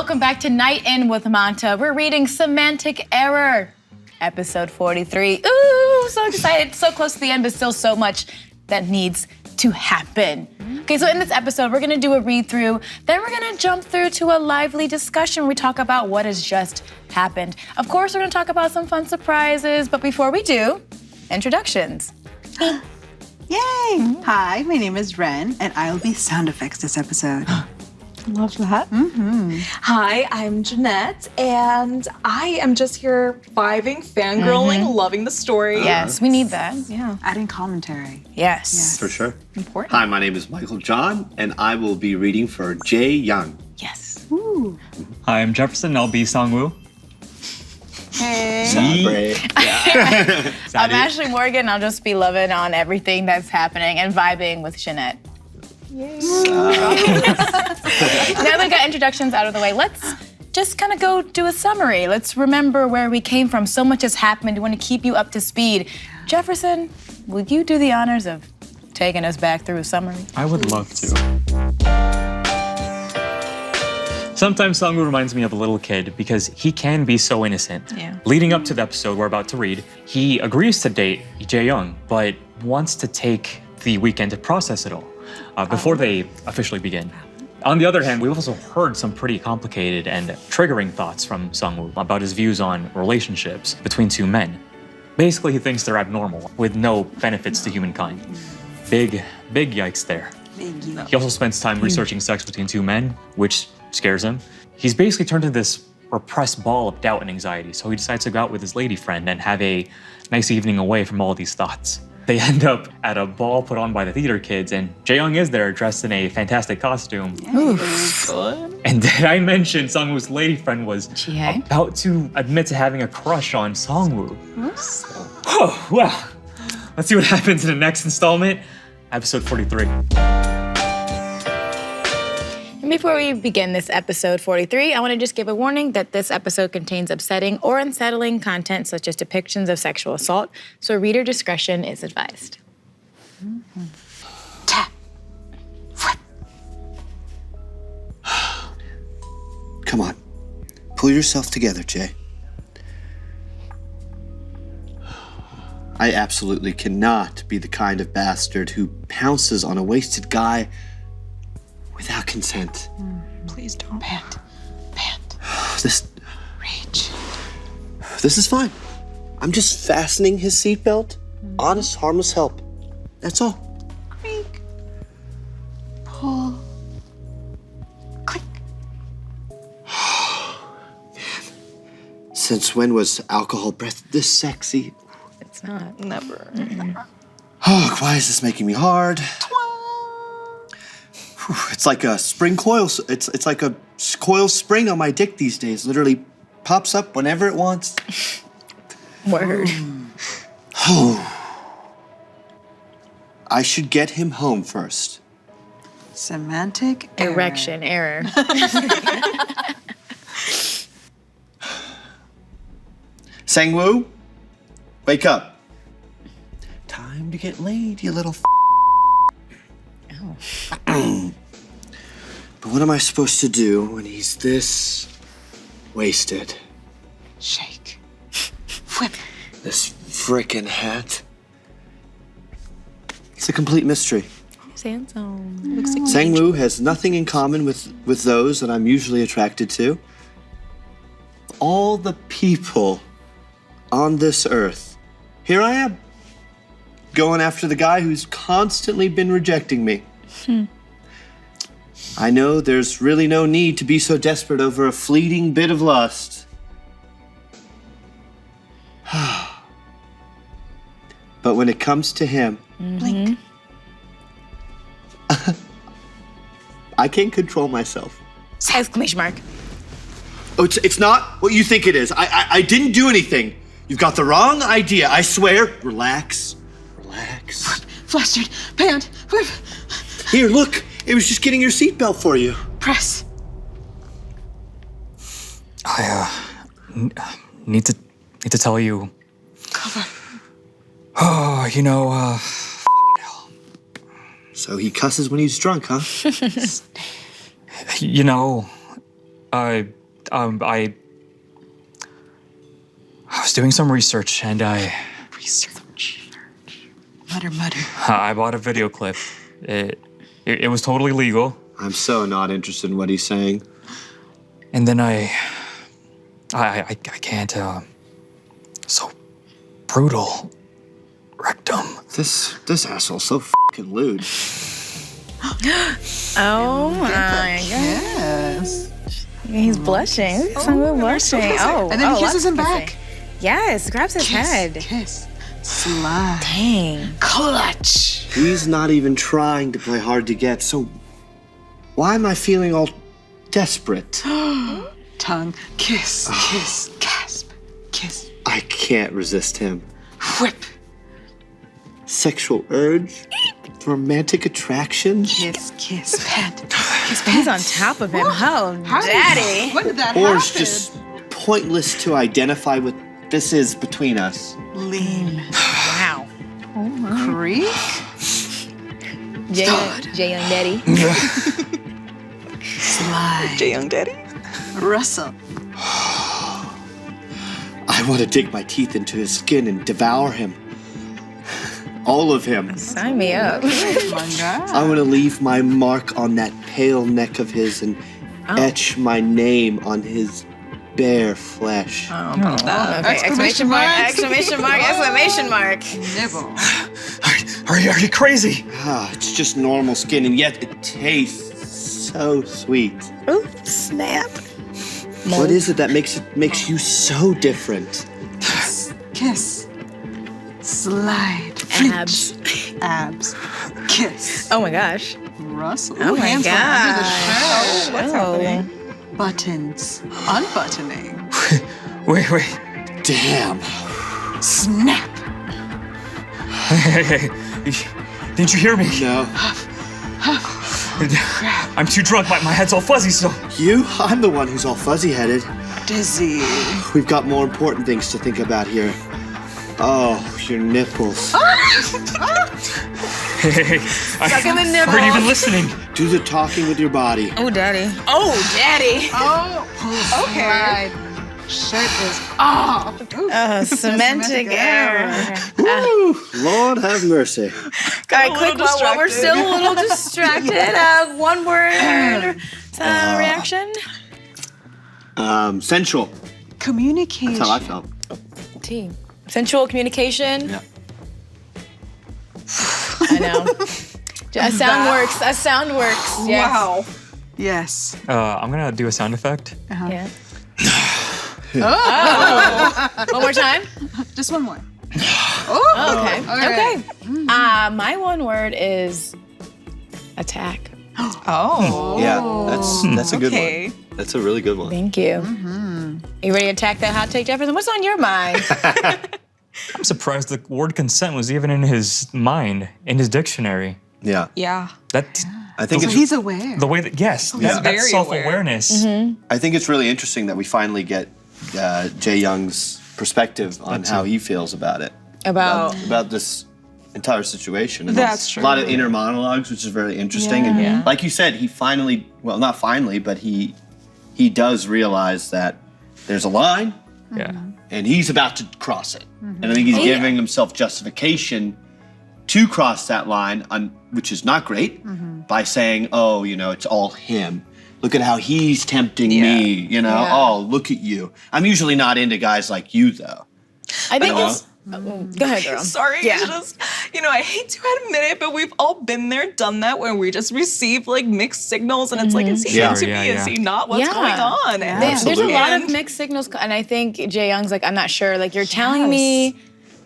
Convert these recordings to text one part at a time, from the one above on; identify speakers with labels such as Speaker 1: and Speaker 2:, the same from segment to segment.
Speaker 1: welcome back to Night In with Manta. We're reading Semantic Error, episode 43. Ooh, so excited, so close to the end, but still so much that needs to happen. Okay, so in this episode, we're gonna do a read through, then we're gonna jump through to a lively discussion where we talk about what has just happened. Of course, we're gonna talk about some fun surprises, but before we do, introductions.
Speaker 2: Yay! Hi, my name is Ren, and I'll be sound effects this episode.
Speaker 3: Love that. Hi, I'm Jeanette, and I am just here vibing, fangirling, loving the story.
Speaker 1: Yes, we need that.
Speaker 3: Yeah.
Speaker 2: Adding commentary.
Speaker 1: Yes.
Speaker 4: For sure.
Speaker 3: Important.
Speaker 4: Hi, my name is Michael John, and I will be reading for Jae Young.
Speaker 1: Yes.
Speaker 2: Ooh.
Speaker 5: Hi, I'm Jefferson. I'll be Songwoo.
Speaker 2: Hey.
Speaker 4: Celebrate.
Speaker 1: I'm Ashley Morgan. I'll just be loving on everything that's happening and vibing with Jeanette. Now that we got introductions out of the way, let's just kind of go do a summary. Let's remember where we came from. So much has happened. We want to keep you up to speed. Jefferson, will you do the honors of taking us back through a summary?
Speaker 5: I would love to. Sometimes Songwoo reminds me of a little kid because he can be so innocent.
Speaker 1: Yeah.
Speaker 5: Leading up to the episode we're about to read, he agrees to date Jae Young, but wants to take the weekend to process it all before they officially begin. On the other hand, we've also heard some pretty complicated and triggering thoughts from Songwoo about his views on relationships between two men. Basically, he thinks they're abnormal, with no benefits to humankind. Big yikes there. He also spends time researching sex between two men, which scares him. He's basically turned into this repressed ball of doubt and anxiety, so he decides to go out with his lady friend and have a nice evening away from all these thoughts. They end up at a ball put on by the theater kids, and Jae Young is there dressed in a fantastic costume. And did I mention Songwoo's lady friend was about to admit to having a crush on Songwoo? Oh, well, let's see what happens in the next installment, episode 43.
Speaker 1: And before we begin this episode 43, I want to just give a warning that this episode contains upsetting or unsettling content such as depictions of sexual assault, so reader discretion is advised.
Speaker 2: Tap. Flip.
Speaker 4: Come on. Pull yourself together, Jay. I absolutely cannot be the kind of bastard who pounces on a wasted guy without consent.
Speaker 2: Please don't. Pant.
Speaker 4: This
Speaker 2: Rage.
Speaker 4: This is fine. I'm just fastening his seatbelt. Honest, harmless help. That's all.
Speaker 2: Creak. Pull. Click.
Speaker 4: Since when was alcohol breath this sexy?
Speaker 1: It's not.
Speaker 3: Never.
Speaker 4: Oh, why is this making me hard? It's like a spring coil. It's like a coil spring on my dick these days. Literally pops up whenever it wants.
Speaker 1: Word.
Speaker 4: I should get him home first.
Speaker 2: Semantic error.
Speaker 1: Erection error.
Speaker 4: Sangwoo, wake up. Time to get laid, you little But what am I supposed to do when he's this wasted?
Speaker 2: Shake. Flip.
Speaker 4: This frickin' hat. It's a complete mystery.
Speaker 1: Sandsome.
Speaker 3: Looks like
Speaker 4: Sangwoo has nothing in common with those that I'm usually attracted to. All the people on this earth. Here I am, going after the guy who's constantly been rejecting me. I know there's really no need to be so desperate over a fleeting bit of lust. But when it comes to him,
Speaker 2: Blink.
Speaker 4: I can't control myself.
Speaker 1: Exclamation mark.
Speaker 4: Oh, it's not what you think it is. I didn't do anything. You've got the wrong idea, I swear. Relax.
Speaker 2: Flustered. Pant. Whip.
Speaker 4: Here, look. It was just getting your seatbelt for you.
Speaker 2: Press.
Speaker 5: I need to tell you.
Speaker 2: Cover.
Speaker 5: Oh,
Speaker 4: So he cusses when he's drunk, huh?
Speaker 5: I was doing some research and
Speaker 2: Research. Mutter.
Speaker 5: I bought a video clip. It was totally legal.
Speaker 4: I'm so not interested in what he's saying.
Speaker 5: And then I can't, so brutal. Rectum.
Speaker 4: This asshole's so fucking lewd.
Speaker 1: Oh my god.
Speaker 2: Yes.
Speaker 1: He's blushing. Sangwoo blushing. Oh.
Speaker 2: And then he kisses
Speaker 1: lots
Speaker 2: him
Speaker 1: of
Speaker 2: back.
Speaker 1: kissing. Yes, grabs his head.
Speaker 2: Kiss. Slide.
Speaker 1: Dang.
Speaker 2: Clutch.
Speaker 4: He's not even trying to play hard to get, so why am I feeling all desperate?
Speaker 2: Tongue. Kiss. Gasp. Kiss.
Speaker 4: I can't resist him.
Speaker 2: Whip.
Speaker 4: Sexual urge? Romantic attraction?
Speaker 2: Kiss. Pant. Kiss.
Speaker 1: He's on top of him. Oh, daddy.
Speaker 2: When did that
Speaker 4: Or
Speaker 2: happen?
Speaker 4: it's just pointless to identify what this is between us.
Speaker 2: Lean.
Speaker 1: Wow.
Speaker 2: Creak.
Speaker 1: Jay Young Daddy.
Speaker 2: Slide.
Speaker 3: Young Daddy.
Speaker 2: Rustle.
Speaker 4: I want to dig my teeth into his skin and devour him. All of him.
Speaker 1: Sign me up.
Speaker 2: My God.
Speaker 4: I want to leave my mark on that pale neck of his and etch my name on his bare flesh.
Speaker 1: Okay,
Speaker 2: Exclamation mark.
Speaker 1: exclamation mark, exclamation mark.
Speaker 2: Nibble.
Speaker 5: Are you crazy?
Speaker 4: It's just normal skin, and yet it tastes so sweet.
Speaker 1: Ooh, snap.
Speaker 4: What is it that makes you so different?
Speaker 2: Kiss. Slide.
Speaker 1: Abs.
Speaker 2: Abs. Kiss.
Speaker 1: Oh my gosh.
Speaker 2: Rustle.
Speaker 1: Oh
Speaker 2: Ooh,
Speaker 1: my
Speaker 2: hands went under the
Speaker 1: gosh.
Speaker 2: shirt.
Speaker 1: What's happening?
Speaker 2: Buttons. Unbuttoning.
Speaker 5: Wait.
Speaker 4: Damn.
Speaker 2: Snap.
Speaker 5: Hey. Didn't you hear me?
Speaker 4: No.
Speaker 5: I'm too drunk. My head's all fuzzy still.
Speaker 4: You? I'm the one who's all fuzzy-headed.
Speaker 2: Dizzy.
Speaker 4: We've got more important things to think about here. Oh, your nipples.
Speaker 5: Hey.
Speaker 1: Suck in the nipple.
Speaker 5: Aren't even listening.
Speaker 4: Do the talking with your body.
Speaker 1: Oh, daddy. Oh, daddy.
Speaker 2: Oh, pull. Slide. Shirt is off. Ooh.
Speaker 1: Semantic error.
Speaker 4: Woo! Lord have mercy.
Speaker 1: All right, quick, while we're still a little distracted, one word reaction.
Speaker 4: Sensual.
Speaker 2: Communication.
Speaker 4: That's how I felt.
Speaker 1: T. Sensual communication.
Speaker 4: Yeah.
Speaker 1: I know. A sound works. A sound works. Yes.
Speaker 3: Wow.
Speaker 2: Yes.
Speaker 5: I'm gonna do a sound effect.
Speaker 1: Yeah. Oh. One more time.
Speaker 2: Just one more.
Speaker 1: Oh, okay.
Speaker 2: All right.
Speaker 1: Okay. My one word is attack.
Speaker 3: Oh.
Speaker 4: Yeah, that's a good
Speaker 3: Okay.
Speaker 4: one. That's a really good one.
Speaker 1: Thank you. You ready to attack that hot take, Jefferson? What's on your mind?
Speaker 5: I'm surprised the word consent was even in his mind, in his dictionary.
Speaker 4: Yeah.
Speaker 3: Yeah.
Speaker 5: That
Speaker 4: I think
Speaker 2: So
Speaker 4: it's
Speaker 2: he's aware.
Speaker 5: the way that
Speaker 4: Yeah.
Speaker 5: that's
Speaker 3: very
Speaker 5: self-awareness.
Speaker 4: I think it's really interesting that we finally get Jae Young's perspective on how he feels about it. About this entire situation. And
Speaker 3: That's
Speaker 4: there's a lot of
Speaker 3: true.
Speaker 4: inner monologues, which is very interesting.
Speaker 2: Yeah.
Speaker 4: And like you said, he finally, well, not finally, but he does realize that there's a line
Speaker 5: Yeah.
Speaker 4: and he's about to cross it. And I think he's giving himself justification to cross that line, which is not great, by saying, oh, it's all him. Look at how he's tempting me,
Speaker 1: Yeah.
Speaker 4: Oh, look at you. I'm usually not into guys like you, though.
Speaker 1: I think
Speaker 4: know.
Speaker 1: it's. Go ahead, girl.
Speaker 3: Sorry,
Speaker 1: Yeah.
Speaker 3: it's just, I hate to admit it, but we've all been there, done that, where we just receive like mixed signals, and it's like, is he
Speaker 4: Yeah.
Speaker 3: into
Speaker 5: Yeah,
Speaker 3: me?
Speaker 5: yeah.
Speaker 3: Is he not? What's
Speaker 1: Yeah.
Speaker 3: going on?
Speaker 1: There's a
Speaker 4: Absolutely.
Speaker 1: lot of mixed signals, and I think Jae Young's like, I'm not sure. Like, you're telling me,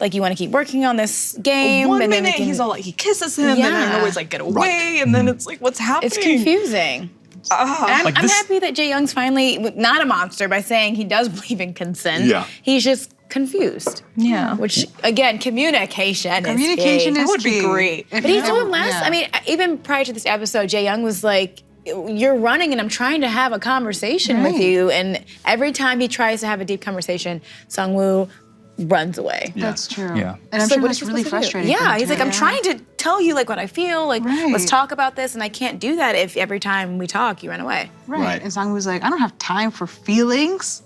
Speaker 1: like, you want to keep working on this game.
Speaker 3: One
Speaker 1: and then we
Speaker 3: minute
Speaker 1: can-
Speaker 3: he's all like, he kisses him, then I
Speaker 1: Yeah.
Speaker 3: always like, get away, and then it's like, what's happening?
Speaker 1: It's confusing. And
Speaker 5: Like
Speaker 1: I'm
Speaker 5: this-
Speaker 1: happy that Jae Young's finally not a monster by saying he does believe in consent.
Speaker 4: Yeah.
Speaker 1: He's just confused.
Speaker 3: Yeah.
Speaker 1: Which, again, communication
Speaker 2: Communication
Speaker 1: is key.
Speaker 2: is
Speaker 3: That would be
Speaker 2: key.
Speaker 3: great.
Speaker 2: If
Speaker 1: But he
Speaker 2: you
Speaker 1: told
Speaker 2: have-
Speaker 1: him last,
Speaker 2: yeah.
Speaker 1: I mean, even prior to this episode, Jae Young was like, you're running and I'm trying to have a conversation with
Speaker 2: Right.
Speaker 1: you. And every time he tries to have a deep conversation, Sungwoo runs away.
Speaker 2: That's true.
Speaker 5: Yeah.
Speaker 2: And I'm
Speaker 1: So
Speaker 2: sure
Speaker 1: what
Speaker 2: that's
Speaker 1: is he
Speaker 2: really
Speaker 1: supposed to do?
Speaker 2: frustrating. for
Speaker 1: Yeah,
Speaker 2: him
Speaker 1: he's like,
Speaker 2: too.
Speaker 1: I'm trying to tell you like what I feel. Like, let's
Speaker 2: Right.
Speaker 1: talk about this, and I can't do that if every time we talk, you run away,
Speaker 2: Right. And Song was like, I don't have time for feelings.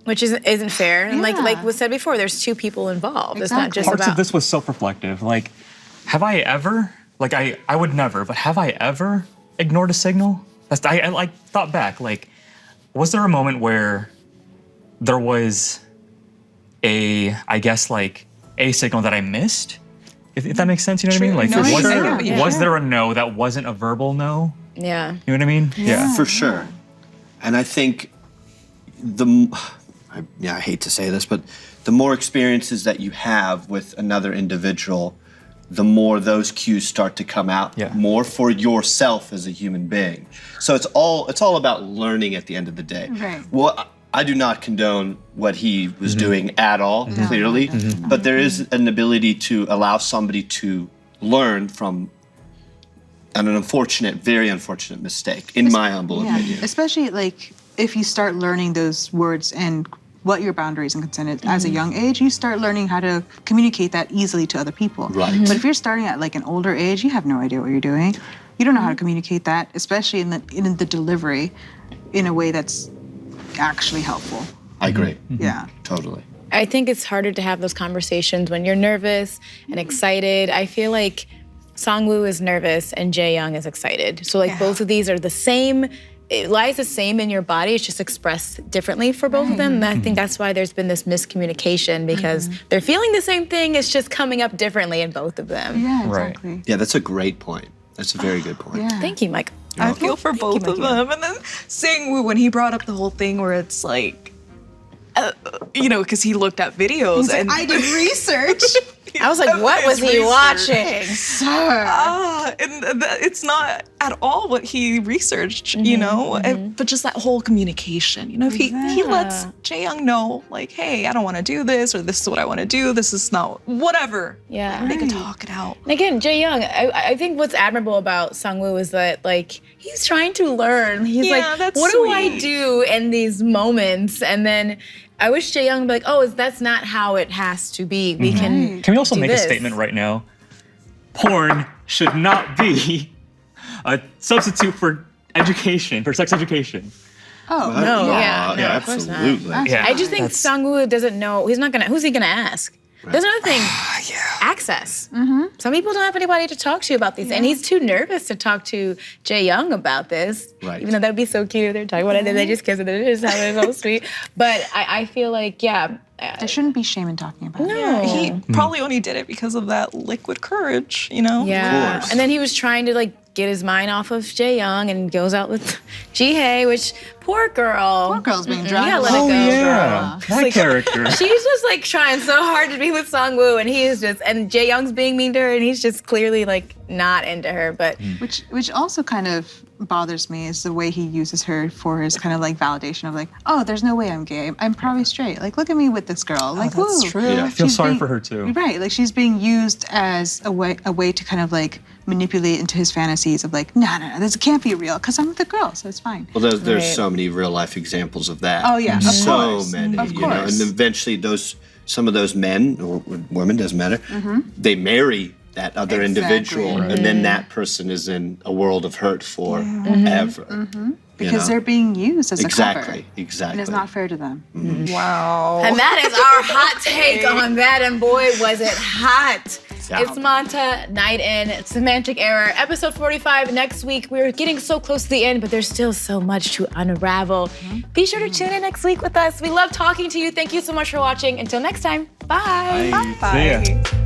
Speaker 1: which isn't fair. And like
Speaker 2: Yeah.
Speaker 1: was said before, there's two people involved. It's not
Speaker 2: Exactly.
Speaker 1: just
Speaker 5: Parts
Speaker 1: about.
Speaker 5: of this was self-reflective. Like, have I ever, like I would never, but have I ever ignored a signal? I like thought back, like, was there a moment where there was I guess like a signal that I missed? If that makes sense, you know what I mean? Like,
Speaker 3: No,
Speaker 5: was,
Speaker 3: sure. Yeah.
Speaker 5: was there a no that wasn't a verbal no?
Speaker 1: Yeah.
Speaker 5: You know what I mean? Yeah.
Speaker 4: For sure. And I think I hate to say this, but the more experiences that you have with another individual, the more those cues start to come out more for yourself as a human being. So it's all about learning at the end of the day.
Speaker 2: Right.
Speaker 4: Well, I do not condone what he was doing at all, clearly, but there is an ability to allow somebody to learn from an unfortunate, very unfortunate mistake, in my humble opinion.
Speaker 2: Especially like if you start learning those words and what your boundaries and consent is as a young age, you start learning how to communicate that easily to other people.
Speaker 4: Right.
Speaker 2: But if you're starting at like an older age, you have no idea what you're doing. You don't know how to communicate that, especially in the delivery, in a way that's actually helpful.
Speaker 4: I agree.
Speaker 2: Yeah.
Speaker 4: Totally.
Speaker 1: I think it's harder to have those conversations when you're nervous and excited. I feel like Songwoo is nervous and Jae-young is excited. So like both of these are the same. It lies the same in your body. It's just expressed differently for both of them. And I think that's why there's been this miscommunication because they're feeling the same thing. It's just coming up differently in both of them.
Speaker 2: Yeah,
Speaker 5: Right.
Speaker 2: exactly.
Speaker 4: Yeah, that's a great point. That's a very good point.
Speaker 2: Yeah.
Speaker 1: Thank you, Michael.
Speaker 3: I feel for both of them. And then Sangwoo, when he brought up the whole thing where it's like, because he looked at videos and
Speaker 2: I did research.
Speaker 1: I was like, what was he watching?
Speaker 3: It's not at all what he researched, but just that whole communication. If he lets Jae-young know, like, hey, I don't want to do this, or this is what I want to do, this is not, whatever.
Speaker 1: Yeah.
Speaker 3: They can talk it out.
Speaker 1: And again, Jae-young, I think what's admirable about Songwoo is that, like, he's trying to learn. He's
Speaker 3: Yeah,
Speaker 1: like,
Speaker 3: that's
Speaker 1: what do I
Speaker 3: sweet.
Speaker 1: do in these moments? And then I wish Jae-young would be like, oh, that's not how it has to be. We can
Speaker 5: Can we also
Speaker 1: do
Speaker 5: make
Speaker 1: this.
Speaker 5: a statement right now? Porn should not be a substitute for education, for sex education.
Speaker 2: Oh,
Speaker 1: No,
Speaker 2: yeah.
Speaker 1: yeah, no, of course not.
Speaker 4: absolutely.
Speaker 5: Yeah.
Speaker 1: I just think Songwoo doesn't know. He's not gonna. Who's he gonna ask? There's another thing. Access. Some people don't have anybody to talk to about these, and he's too nervous to talk to Jae-young about this.
Speaker 4: Right.
Speaker 1: Even though that'd be so cute if they're talking about it, and they just kiss and they're just having it so sweet. But I feel like,
Speaker 2: There shouldn't be shame in talking about it.
Speaker 1: no.
Speaker 3: He probably only did it because of that liquid courage,
Speaker 1: Yeah.
Speaker 4: course.
Speaker 1: And then he was trying to get his mind off of Jae-young and goes out with Ji-hae, which poor girl.
Speaker 2: Poor girl's being
Speaker 1: You
Speaker 2: dragged.
Speaker 1: gotta let it go.
Speaker 5: that character.
Speaker 1: She's just trying so hard to be with Songwoo, and he is just, and Jae-young's being mean to her, and he's just clearly not into her. But
Speaker 2: Which also kind of bothers me is the way he uses her for his kind of validation of oh, there's no way I'm gay. I'm probably straight. Look at me with this girl.
Speaker 3: that's
Speaker 2: woo.
Speaker 3: true.
Speaker 4: Yeah.
Speaker 5: I feel
Speaker 2: She's
Speaker 5: sorry
Speaker 2: being-
Speaker 5: for her too.
Speaker 2: Right, she's being used as a way to kind of manipulate into his fantasies of no, this can't be real because I'm with a girl, so it's fine.
Speaker 4: Well, there's
Speaker 1: Right.
Speaker 4: so many real life examples of that.
Speaker 2: Oh, yeah, of
Speaker 4: so
Speaker 2: course.
Speaker 4: many.
Speaker 2: Of
Speaker 4: You know,
Speaker 2: course.
Speaker 4: and eventually some of those men or women, doesn't matter, they marry that other individual,
Speaker 2: Exactly.
Speaker 4: and then that person is in a world of hurt forever.
Speaker 2: Because they're being used as a cover.
Speaker 4: Exactly.
Speaker 2: And it's not fair to them.
Speaker 3: Wow.
Speaker 1: and that is our hot take on that, and boy, was it hot.
Speaker 4: Yeah.
Speaker 1: It's Manta, Night In, Semantic Error, episode 45 next week. We're getting so close to the end, but there's still so much to unravel. Be sure to tune in next week with us. We love talking to you. Thank you so much for watching. Until next time, bye.
Speaker 5: See ya.